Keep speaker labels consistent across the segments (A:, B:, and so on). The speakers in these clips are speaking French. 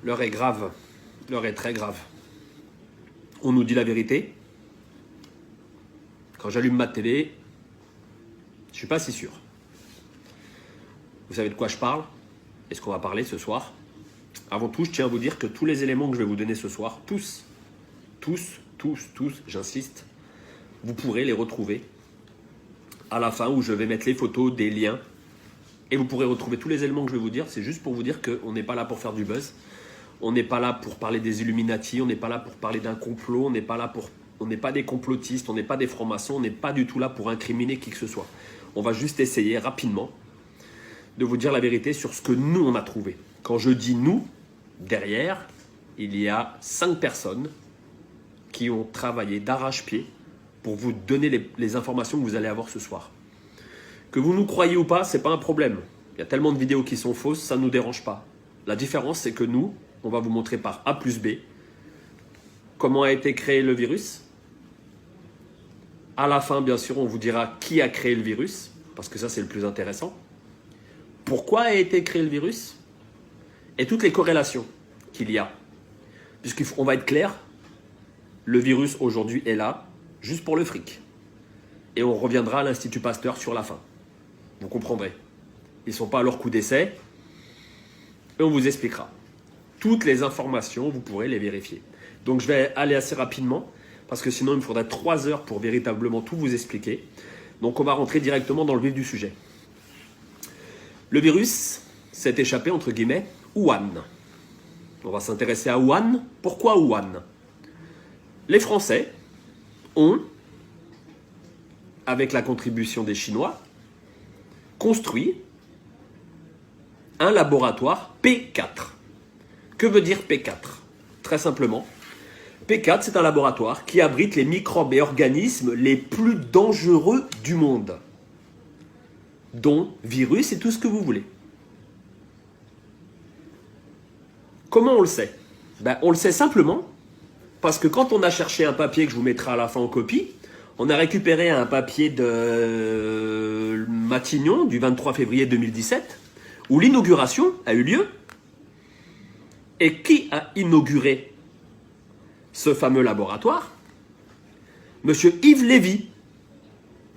A: L'heure est grave. L'heure est très grave. On nous dit la vérité. Quand j'allume ma télé, je ne suis pas si sûr. Vous savez de quoi je parle? Est-ce qu'on va parler ce soir? Avant tout, je tiens à vous dire que tous les éléments que je vais vous donner ce soir, tous, j'insiste, vous pourrez les retrouver à la fin où je vais mettre les photos, des liens. Et vous pourrez retrouver tous les éléments que je vais vous dire. C'est juste pour vous dire qu'on n'est pas là pour faire du buzz. On n'est pas là pour parler des Illuminati. On n'est pas là pour parler d'un complot. On n'est pas des complotistes. On n'est pas des francs-maçons. On n'est pas du tout là pour incriminer qui que ce soit. On va juste essayer rapidement de vous dire la vérité sur ce que nous, on a trouvé. Quand je dis nous, derrière, il y a 5 personnes qui ont travaillé d'arrache-pied pour vous donner les informations que vous allez avoir ce soir. Que vous nous croyez ou pas, ce n'est pas un problème. Il y a tellement de vidéos qui sont fausses, ça ne nous dérange pas. La différence, c'est que nous, on va vous montrer par A plus B comment a été créé le virus. À la fin, bien sûr, on vous dira qui a créé le virus, parce que ça, c'est le plus intéressant. Pourquoi a été créé le virus et toutes les corrélations qu'il y a. Puisqu'on va être clair, le virus aujourd'hui est là, juste pour le fric. Et on reviendra à l'Institut Pasteur sur la fin. Vous comprendrez. Ils ne sont pas à leur coup d'essai. Et on vous expliquera. Toutes les informations, vous pourrez les vérifier. Donc je vais aller assez rapidement, parce que sinon il me faudrait 3 heures pour véritablement tout vous expliquer. Donc on va rentrer directement dans le vif du sujet. Le virus s'est échappé, entre guillemets, Wuhan. On va s'intéresser à Wuhan. Pourquoi Wuhan? Les Français ont, avec la contribution des Chinois, construit un laboratoire P4. Que veut dire P4? Très simplement, P4, c'est un laboratoire qui abrite les microbes et organismes les plus dangereux du monde, dont virus et tout ce que vous voulez. Comment on le sait? On le sait simplement parce que quand on a cherché un papier que je vous mettrai à la fin en copie, on a récupéré un papier de Matignon du 23 février 2017 où l'inauguration a eu lieu. Et qui a inauguré ce fameux laboratoire? Monsieur Yves Lévy.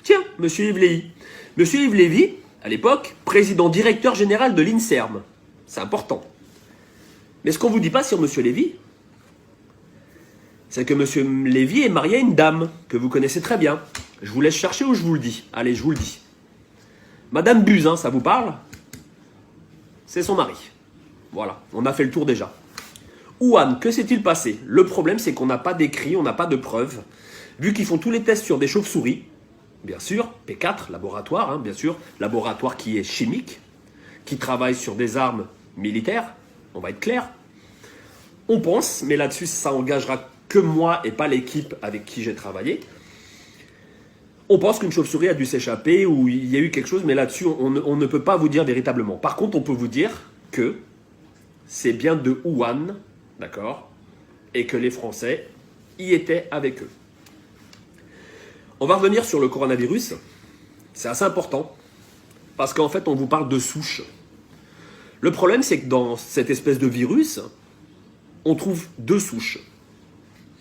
A: Tiens, monsieur Yves Lévy. Monsieur Yves Lévy, à l'époque, président directeur général de l'INSERM. C'est important. Mais ce qu'on ne vous dit pas sur monsieur Lévy, c'est que monsieur Lévy est marié à une dame que vous connaissez très bien. Je vous laisse chercher ou je vous le dis. Allez, je vous le dis. Madame Buzyn, ça vous parle? C'est son mari. Voilà, on a fait le tour déjà. Wuhan, que s'est-il passé? Le problème, c'est qu'on n'a pas d'écrit, on n'a pas de preuves. Vu qu'ils font tous les tests sur des chauves-souris, bien sûr, P4, laboratoire, bien sûr, laboratoire qui est chimique, qui travaille sur des armes militaires, on va être clair. On pense, mais là-dessus, ça engagera que moi et pas l'équipe avec qui j'ai travaillé. On pense qu'une chauve-souris a dû s'échapper ou il y a eu quelque chose, mais là-dessus, on ne peut pas vous dire véritablement. Par contre, on peut vous dire que c'est bien de Wuhan, d'accord, et que les Français y étaient avec eux. On va revenir sur le coronavirus. C'est assez important, parce qu'en fait, on vous parle de souches. Le problème, c'est que dans cette espèce de virus, on trouve 2 souches.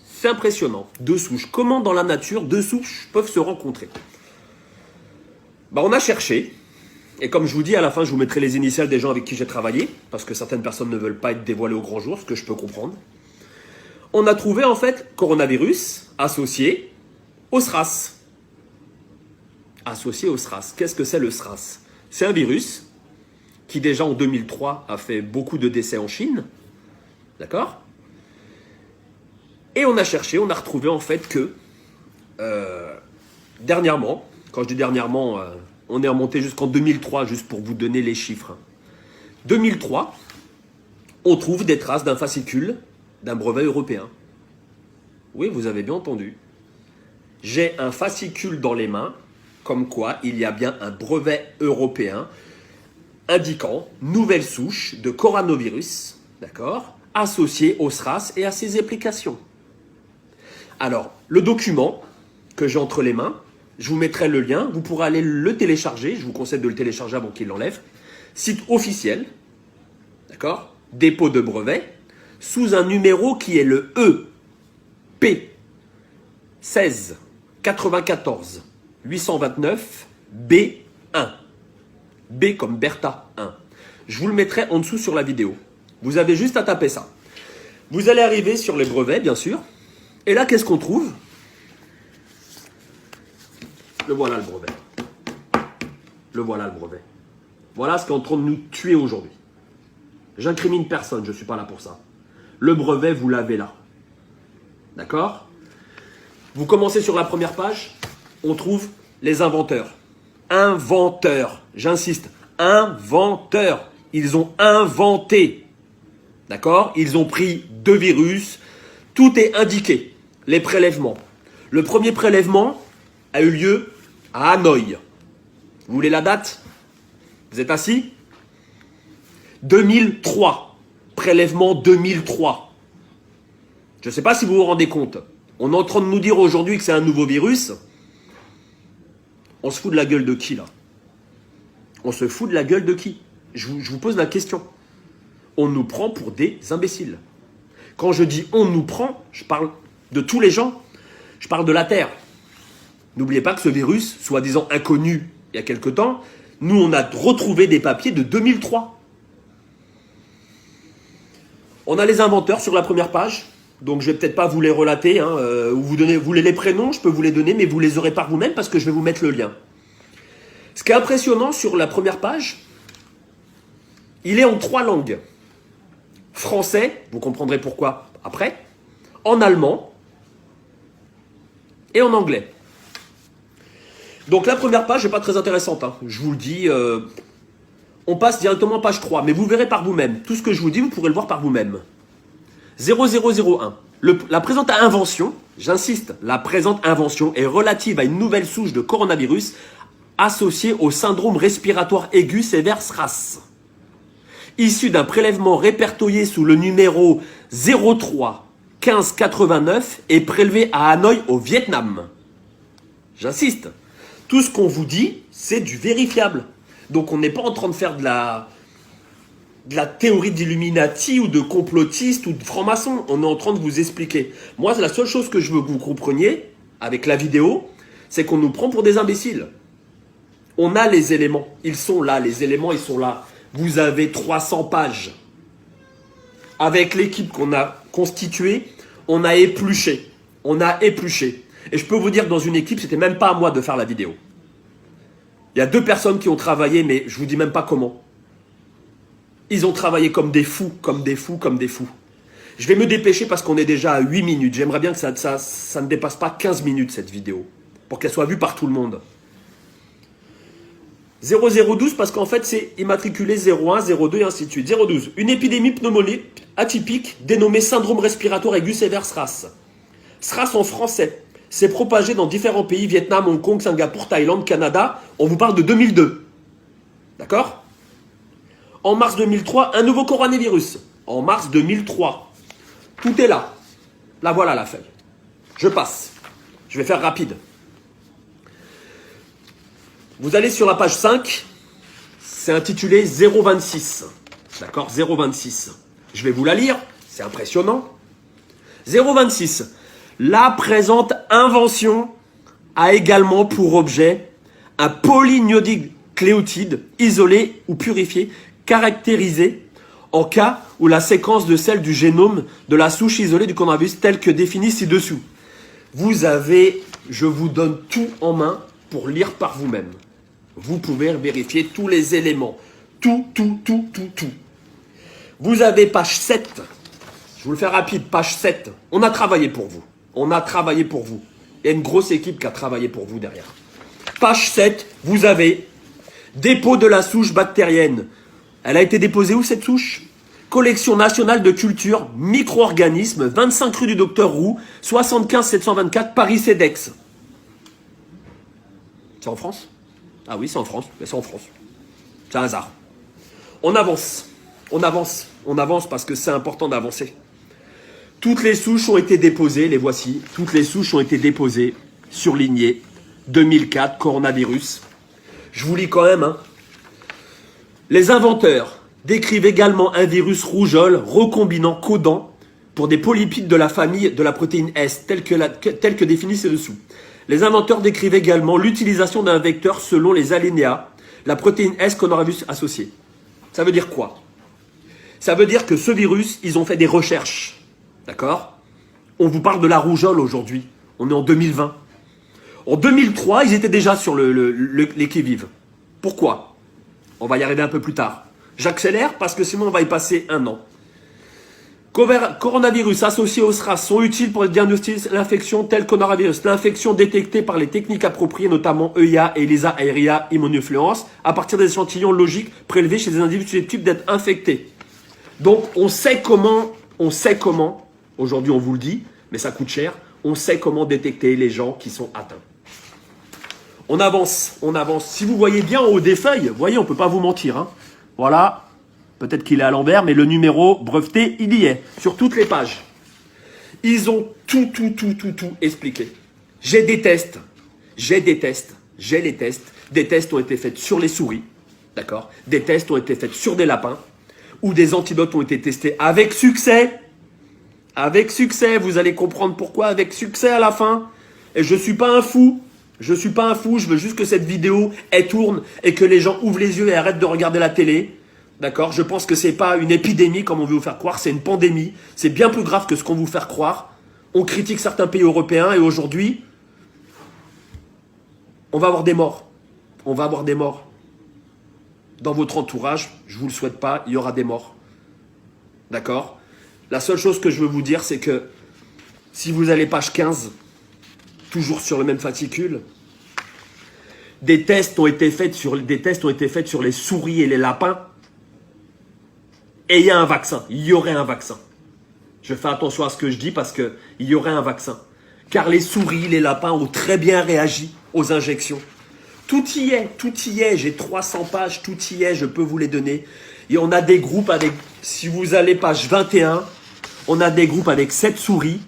A: C'est impressionnant, 2 souches. Comment dans la nature 2 souches peuvent se rencontrer? On a cherché, et comme je vous dis, à la fin, je vous mettrai les initiales des gens avec qui j'ai travaillé, parce que certaines personnes ne veulent pas être dévoilées au grand jour, ce que je peux comprendre. On a trouvé en fait coronavirus associé au SRAS. Associé au SRAS. Qu'est-ce que c'est le SRAS? C'est un virus qui déjà en 2003 a fait beaucoup de décès en Chine. D'accord? Et on a cherché, on a retrouvé en fait que dernièrement, quand je dis dernièrement, on est remonté jusqu'en 2003, juste pour vous donner les chiffres. 2003, on trouve des traces d'un fascicule d'un brevet européen. Oui, vous avez bien entendu. J'ai un fascicule dans les mains, comme quoi il y a bien un brevet européen indiquant nouvelle souche de coronavirus, d'accord, associée au SRAS et à ses applications. Alors, le document que j'ai entre les mains, je vous mettrai le lien, vous pourrez aller le télécharger, je vous conseille de le télécharger avant qu'il l'enlève. Site officiel, d'accord, dépôt de brevet. sous un numéro qui est le EP 16 94 829 B1. B comme Bertha 1. Je vous le mettrai en dessous sur la vidéo. Vous avez juste à taper ça. Vous allez arriver sur les brevets, bien sûr. Et là, qu'est-ce qu'on trouve? Le voilà le brevet. Le voilà le brevet. Voilà ce qui est en train de nous tuer aujourd'hui. J'incrimine personne, je ne suis pas là pour ça. Le brevet, vous l'avez là. D'accord? Vous commencez sur la première page, on trouve les inventeurs. Inventeurs, j'insiste, inventeurs. Ils ont inventé. D'accord? Ils ont pris 2 virus. Tout est indiqué. Les prélèvements. Le premier prélèvement a eu lieu à Hanoï. Vous voulez la date? Vous êtes assis? 2003. Prélèvement 2003. Je ne sais pas si vous vous rendez compte. On est en train de nous dire aujourd'hui que c'est un nouveau virus. On se fout de la gueule de qui là? On se fout de la gueule de qui? Je vous pose la question. On nous prend pour des imbéciles. Quand je dis on nous prend, je parle de tous les gens. Je parle de la Terre. N'oubliez pas que ce virus, soi-disant inconnu il y a quelque temps, nous on a retrouvé des papiers de 2003. On a les inventeurs sur la première page. Donc je ne vais peut-être pas vous les relater, hein, ou vous voulez les prénoms, je peux vous les donner, mais vous les aurez par vous-même parce que je vais vous mettre le lien. Ce qui est impressionnant sur la première page, il est en 3 langues. Français, vous comprendrez pourquoi après, en allemand et en anglais. Donc la première page n'est pas très intéressante, hein. Je vous le dis, on passe directement à page 3, mais vous verrez par vous-même. Tout ce que je vous dis, vous pourrez le voir par vous-même. 0001. La présente invention, j'insiste, la présente invention est relative à une nouvelle souche de coronavirus associée au syndrome respiratoire aigu sévère SRAS, issu d'un prélèvement répertorié sous le numéro 03 15 89 et prélevé à Hanoï au Vietnam. J'insiste, tout ce qu'on vous dit, c'est du vérifiable. Donc on n'est pas en train de faire de la théorie d'Illuminati ou de complotiste ou de franc-maçon. On est en train de vous expliquer. Moi, la seule chose que je veux que vous compreniez avec la vidéo, c'est qu'on nous prend pour des imbéciles. On a les éléments. Ils sont là. Les éléments, ils sont là. Vous avez 300 pages. Avec l'équipe qu'on a constituée, on a épluché. On a épluché. Et je peux vous dire que dans une équipe, c'était même pas à moi de faire la vidéo. Il y a 2 personnes qui ont travaillé, mais je vous dis même pas comment. Ils ont travaillé comme des fous, comme des fous, comme des fous. Je vais me dépêcher parce qu'on est déjà à 8 minutes. J'aimerais bien que ça ne dépasse pas 15 minutes, cette vidéo, pour qu'elle soit vue par tout le monde. 0012 parce qu'en fait, c'est immatriculé 01, 02 et ainsi de suite. 012. Une épidémie pneumonique atypique dénommée syndrome respiratoire aigu sévère SRAS. SRAS en français. C'est propagé dans différents pays, Vietnam, Hong Kong, Singapour, Thaïlande, Canada. On vous parle de 2002. D'accord ? En mars 2003, un nouveau coronavirus. En mars 2003. Tout est là. Là, voilà la feuille. Je passe. Je vais faire rapide. Vous allez sur la page 5. C'est intitulé 026. D'accord? 026. Je vais vous la lire. C'est impressionnant. 026. La présente invention a également pour objet un polynucléotide isolé ou purifié caractérisé en cas où la séquence de celle du génome de la souche isolée du coronavirus telle que définie ci-dessous. Vous avez, je vous donne tout en main pour lire par vous-même. Vous pouvez vérifier tous les éléments. Tout. Vous avez page 7. Je vous le fais rapide, page 7. On a travaillé pour vous. On a travaillé pour vous. Il y a une grosse équipe qui a travaillé pour vous derrière. Page 7, vous avez dépôt de la souche bactérienne. Elle a été déposée où cette souche? Collection nationale de culture, micro-organismes, 25 rue du Docteur Roux, 75 724 Paris-Cedex. C'est en France? Ah oui, c'est en France. Mais c'est en France. C'est un hasard. On avance. On avance parce que c'est important d'avancer. Toutes les souches ont été déposées, les voici. Toutes les souches ont été déposées, surlignées. 2004, coronavirus. Je vous lis quand même, hein. Les inventeurs décrivent également un virus rougeole recombinant codant pour des polypides de la famille de la protéine S, telle que définie ci-dessous. Les inventeurs décrivent également l'utilisation d'un vecteur selon les alinéas, la protéine S qu'on aura vu associée. Ça veut dire quoi? Ça veut dire que ce virus, ils ont fait des recherches. D'accord? On vous parle de la rougeole aujourd'hui. On est en 2020. En 2003, ils étaient déjà sur les qui-vive. Pourquoi? On va y arriver un peu plus tard. J'accélère parce que sinon on va y passer un an. Coronavirus associés au SRAS sont utiles pour diagnostiquer l'infection telle coronavirus. L'infection détectée par les techniques appropriées, notamment EIA et ELISA aérea immunofluence, à partir des échantillons logiques prélevés chez des individus susceptibles d'être infectés. Donc on sait comment, aujourd'hui on vous le dit, mais ça coûte cher, on sait comment détecter les gens qui sont atteints. On avance, on avance. Si vous voyez bien en haut des feuilles, vous voyez, on ne peut pas vous mentir. Hein. Voilà, peut-être qu'il est à l'envers, mais le numéro breveté, il y est, sur toutes les pages. Ils ont tout expliqué. J'ai les tests. Des tests ont été faits sur les souris, d'accord? Des tests ont été faits sur des lapins, où des antidotes ont été testés avec succès. Avec succès, vous allez comprendre pourquoi avec succès à la fin. Et je ne suis pas un fou. Je veux juste que cette vidéo, elle tourne et que les gens ouvrent les yeux et arrêtent de regarder la télé. D'accord? Je pense que ce n'est pas une épidémie comme on veut vous faire croire, c'est une pandémie. C'est bien plus grave que ce qu'on veut vous faire croire. On critique certains pays européens et aujourd'hui, on va avoir des morts. On va avoir des morts. Dans votre entourage, je ne vous le souhaite pas, il y aura des morts. D'accord? La seule chose que je veux vous dire, c'est que si vous allez page 15, toujours sur le même fascicule, des tests ont été faits sur les souris et les lapins, et il y a un vaccin. Il y aurait un vaccin. Je fais attention à ce que je dis parce qu'il y aurait un vaccin. Car les souris, les lapins ont très bien réagi aux injections. Tout y est. J'ai 300 pages, tout y est, je peux vous les donner. Et on a des groupes avec, si vous allez page 21, on a des groupes avec 7 souris.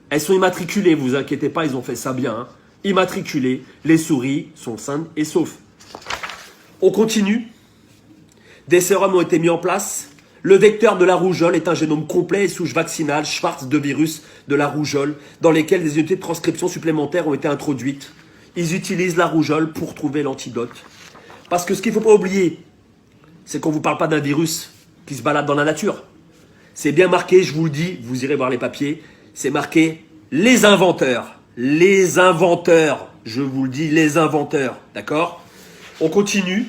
A: Elles sont immatriculées, vous inquiétez pas, ils ont fait ça bien. Hein. Immatriculées, les souris sont saines et saufs. On continue. Des sérums ont été mis en place. Le vecteur de la rougeole est un génome complet et souche vaccinale Schwartz de virus de la rougeole, dans lesquelles des unités de transcription supplémentaires ont été introduites. Ils utilisent la rougeole pour trouver l'antidote. Parce que ce qu'il ne faut pas oublier, c'est qu'on ne vous parle pas d'un virus qui se balade dans la nature. C'est bien marqué, je vous le dis, vous irez voir les papiers, c'est marqué les inventeurs. Les inventeurs, je vous le dis, les inventeurs. D'accord? On continue.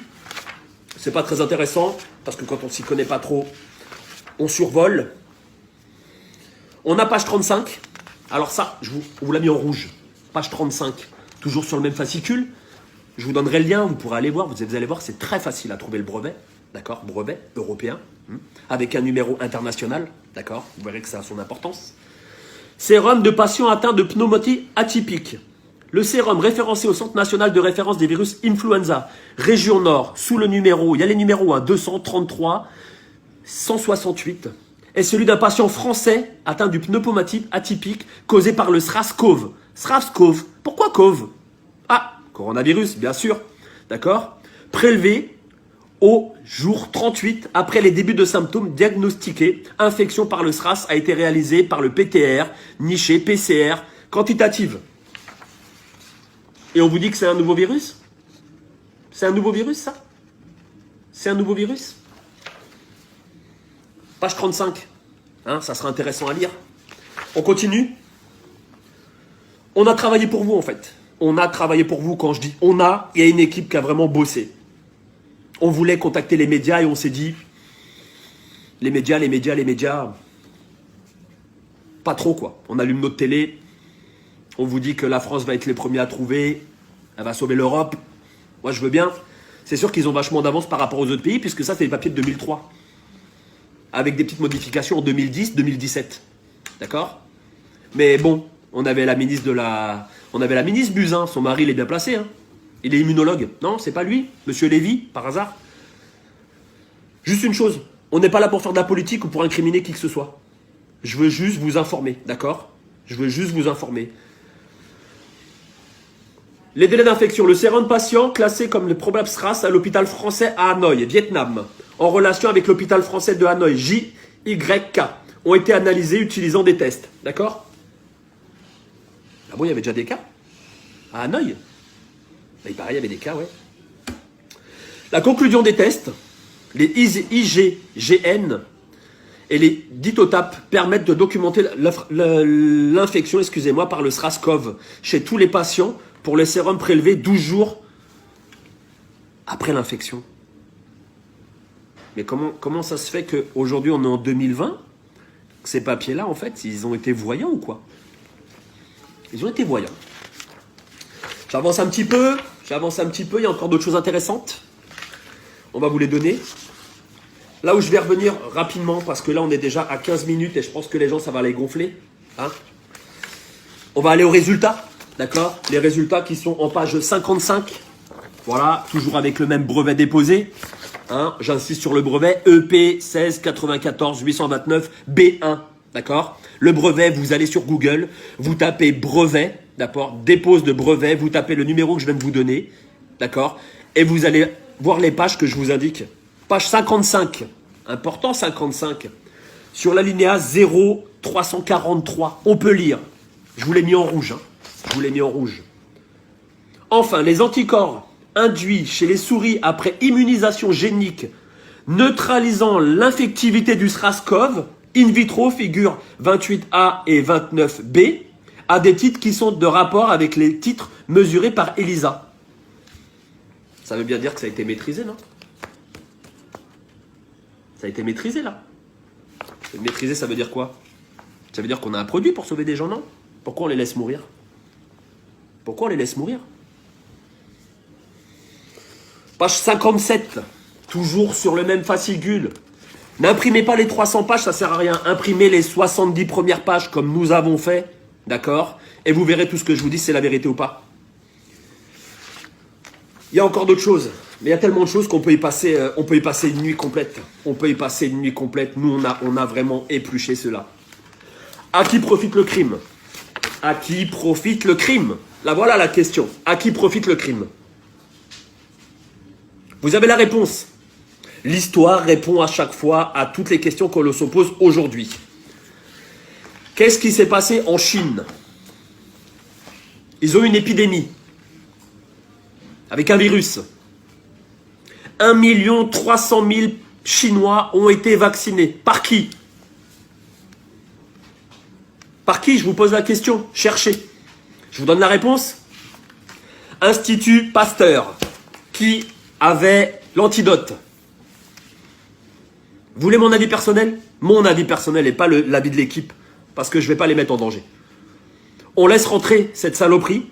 A: C'est pas très intéressant, parce que quand on s'y connaît pas trop, on survole. On a page 35. Alors ça, on vous l'a mis en rouge. Page 35. Toujours sur le même fascicule. Je vous donnerai le lien, vous pourrez aller voir. Vous allez voir, c'est très facile à trouver le brevet. D'accord? Brevet européen. Avec un numéro international. D'accord? Vous verrez que ça a son importance. Sérum de patients atteints de pneumonie atypique. Le sérum référencé au Centre national de référence des virus influenza, région Nord, sous le numéro, il y a les numéros 233, 168, est celui d'un patient français atteint du pneumonie atypique causé par le SRAS-CoV. SRAS-CoV, pourquoi CoV? Ah, coronavirus, bien sûr, d'accord? Prélevé au jour 38, après les débuts de symptômes diagnostiqués, infection par le SRAS a été réalisée par le PTR, niché PCR, quantitative. Et on vous dit que c'est un nouveau virus? C'est un nouveau virus, ça? C'est un nouveau virus? Page 35. Hein, ça sera intéressant à lire. On continue. On a travaillé pour vous, en fait. On a travaillé pour vous. Quand je dis on a, il y a une équipe qui a vraiment bossé. On voulait contacter les médias et on s'est dit, les médias, pas trop, quoi. On allume notre télé. On vous dit que la France va être les premiers à trouver, elle va sauver l'Europe. Moi, je veux bien. C'est sûr qu'ils ont vachement d'avance par rapport aux autres pays, puisque ça, c'est les papiers de 2003. Avec des petites modifications en 2010, 2017. D'accord? Mais bon, on avait la ministre Buzyn, son mari, il est bien placé. Hein. Il est immunologue. Non, c'est pas lui, Monsieur Lévy, par hasard. Juste une chose, on n'est pas là pour faire de la politique ou pour incriminer qui que ce soit. Je veux juste vous informer, d'accord? Je veux juste vous informer. Les délais d'infection. Le sérum patient classé comme le probable SRAS à l'hôpital français à Hanoï, Vietnam, en relation avec l'hôpital français de Hanoï, JYK, ont été analysés utilisant des tests. D'accord? Ah bon, il y avait déjà des cas? À Hanoï? Il paraît, il y avait des cas, ouais. La conclusion des tests, les IgGN et les DITOTAP permettent de documenter l'infection, excusez-moi, par le SRAS-CoV chez tous les patients pour le sérum prélevé 12 jours après l'infection. Mais comment ça se fait qu'aujourd'hui, on est en 2020, que ces papiers-là, en fait, ils ont été voyants ou quoi? Ils ont été voyants. J'avance un petit peu, il y a encore d'autres choses intéressantes. On va vous les donner. Là où je vais revenir rapidement, parce que là, on est déjà à 15 minutes et je pense que les gens, ça va les gonfler. Hein, on va aller aux résultats, d'accord? Les résultats qui sont en page 55. Voilà, toujours avec le même brevet déposé. Hein, j'insiste sur le brevet EP 16 94 829 B1. D'accord? Le brevet, vous allez sur Google, vous tapez brevet, d'accord? Dépose de brevet, vous tapez le numéro que je viens de vous donner, d'accord? Et vous allez voir les pages que je vous indique. Page 55, important 55, sur l'alinéa 0343, on peut lire. Je vous l'ai mis en rouge, hein. Je vous l'ai mis en rouge. Enfin, les anticorps induits chez les souris après immunisation génique neutralisant l'infectivité du SRAS-CoV in vitro figure 28A et 29B à des titres qui sont de rapport avec les titres mesurés par ELISA. Ça veut bien dire que ça a été maîtrisé, non? Ça a été maîtrisé, là. Maîtrisé, ça veut dire quoi? Ça veut dire qu'on a un produit pour sauver des gens, non? Pourquoi on les laisse mourir? Pourquoi on les laisse mourir? Page 57, toujours sur le même fascicule. N'imprimez pas les 300 pages, ça sert à rien. Imprimez les 70 premières pages comme nous avons fait, d'accord? Et vous verrez tout ce que je vous dis, c'est la vérité ou pas. Il y a encore d'autres choses, mais il y a tellement de choses qu'on peut y passer, une nuit complète. On peut y passer une nuit complète. Nous, on a vraiment épluché cela. À qui profite le crime? À qui profite le crime? Là, voilà la question. À qui profite le crime? Vous avez la réponse. L'histoire répond à chaque fois à toutes les questions que l'on se pose aujourd'hui. Qu'est-ce qui s'est passé en Chine? Ils ont une épidémie avec un virus. 1 300 000 Chinois ont été vaccinés. Par qui? Par qui? Je vous pose la question. Cherchez. Je vous donne la réponse. Institut Pasteur, qui avait l'antidote. Vous voulez mon avis personnel? Mon avis personnel et pas l'avis de l'équipe, parce que je ne vais pas les mettre en danger. On laisse rentrer cette saloperie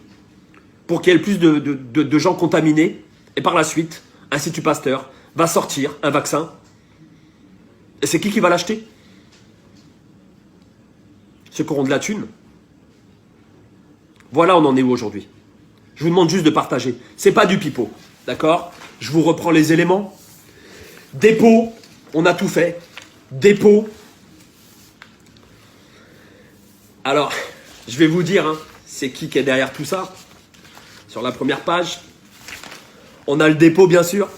A: pour qu'il y ait le plus de gens contaminés, et par la suite, Institut Pasteur va sortir un vaccin. Et c'est qui va l'acheter? Ceux qui auront de la thune. Voilà, on en est où aujourd'hui? Je vous demande juste de partager. C'est pas du pipeau, d'accord? Je vous reprends les éléments. Dépôt, on a tout fait. Dépôt. Alors, je vais vous dire, hein, c'est qui est derrière tout ça. Sur la première page, on a le dépôt, bien sûr.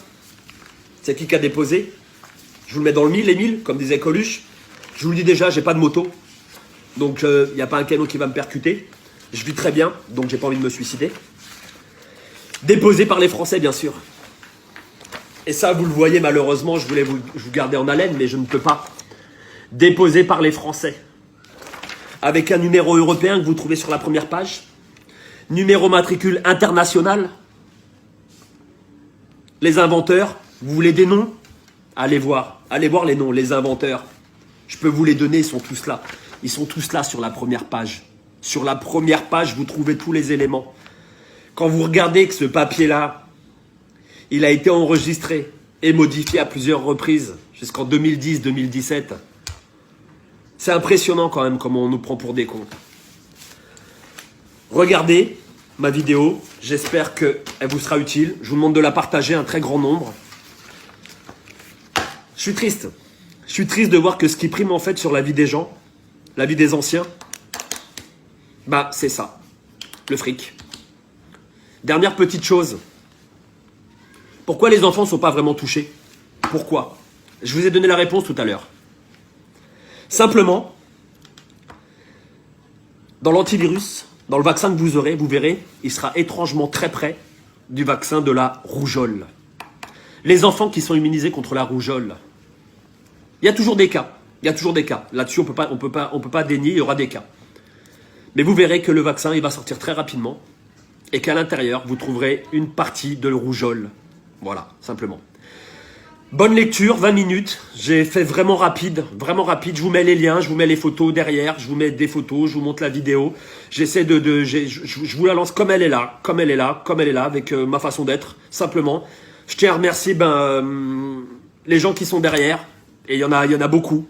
A: C'est qui a déposé. Je vous le mets dans le mille, les mille, comme disait Coluche. Je vous le dis déjà, j'ai pas de moto. Donc, il n'y a pas un canon qui va me percuter. Je vis très bien, donc j'ai pas envie de me suicider. Déposé par les Français, bien sûr. Et ça, vous le voyez, malheureusement, je voulais vous garder en haleine, mais je ne peux pas. Déposé par les Français. Avec un numéro européen que vous trouvez sur la première page. Numéro matricule international. Les inventeurs, vous voulez des noms? Allez voir les noms, les inventeurs. Je peux vous les donner, ils sont tous là. Ils sont tous là sur la première page. Sur la première page, vous trouvez tous les éléments. Quand vous regardez que ce papier-là, il a été enregistré et modifié à plusieurs reprises, jusqu'en 2010-2017, c'est impressionnant quand même comment on nous prend pour des cons. Regardez ma vidéo, j'espère qu'elle vous sera utile. Je vous demande de la partager un très grand nombre. Je suis triste. Je suis triste de voir que ce qui prime en fait sur la vie des gens, la vie des anciens, bah c'est ça, le fric. Dernière petite chose. Pourquoi les enfants ne sont pas vraiment touchés? Pourquoi? Je vous ai donné la réponse tout à l'heure. Simplement, dans l'antivirus, dans le vaccin que vous aurez, vous verrez, il sera étrangement très près du vaccin de la rougeole. Les enfants qui sont immunisés contre la rougeole, il y a toujours des cas. Il y a toujours des cas. Là-dessus, on peut pas dénier, il y aura des cas. Mais vous verrez que le vaccin, il va sortir très rapidement et qu'à l'intérieur, vous trouverez une partie de rougeole. Voilà, simplement. Bonne lecture, 20 minutes. J'ai fait vraiment rapide, vraiment rapide. Je vous mets les liens, je vous mets les photos derrière, je vous mets des photos, je vous montre la vidéo. J'essaie je vous la lance comme elle est là, comme elle est là, comme elle est là, avec ma façon d'être, simplement. Je tiens à remercier les gens qui sont derrière, et il y en a beaucoup.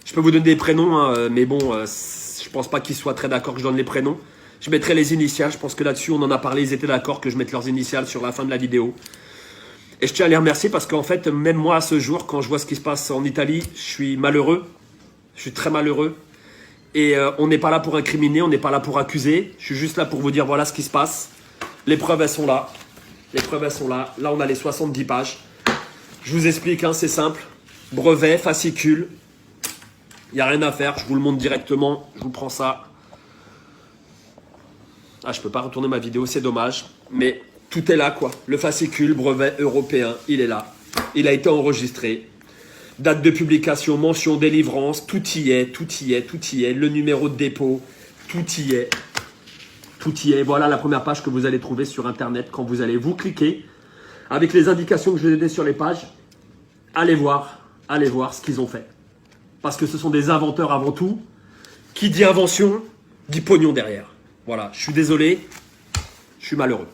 A: Je peux vous donner des prénoms, hein, mais bon, je pense pas qu'ils soient très d'accord que je donne les prénoms. Je mettrai les initiales, je pense que là-dessus, on en a parlé, ils étaient d'accord que je mette leurs initiales sur la fin de la vidéo. Et je tiens à les remercier parce qu'en fait, même moi, à ce jour, quand je vois ce qui se passe en Italie, je suis malheureux. Je suis très malheureux. Et on n'est pas là pour incriminer, on n'est pas là pour accuser. Je suis juste là pour vous dire, voilà ce qui se passe. Les preuves, elles sont là. Les preuves, elles sont là. Là, on a les 70 pages. Je vous explique, hein, c'est simple. Brevet, fascicule. Il n'y a rien à faire. Je vous le montre directement. Je vous prends ça. Ah, je ne peux pas retourner ma vidéo, c'est dommage. Mais tout est là, quoi. Le fascicule, brevet européen, il est là. Il a été enregistré. Date de publication, mention, délivrance, tout y est, tout y est, tout y est. Le numéro de dépôt, tout y est. Tout y est. Voilà la première page que vous allez trouver sur Internet quand vous allez vous cliquer. Avec les indications que je vous ai données sur les pages, allez voir ce qu'ils ont fait. Parce que ce sont des inventeurs avant tout. Qui dit invention, dit pognon derrière. Voilà, je suis désolé, je suis malheureux.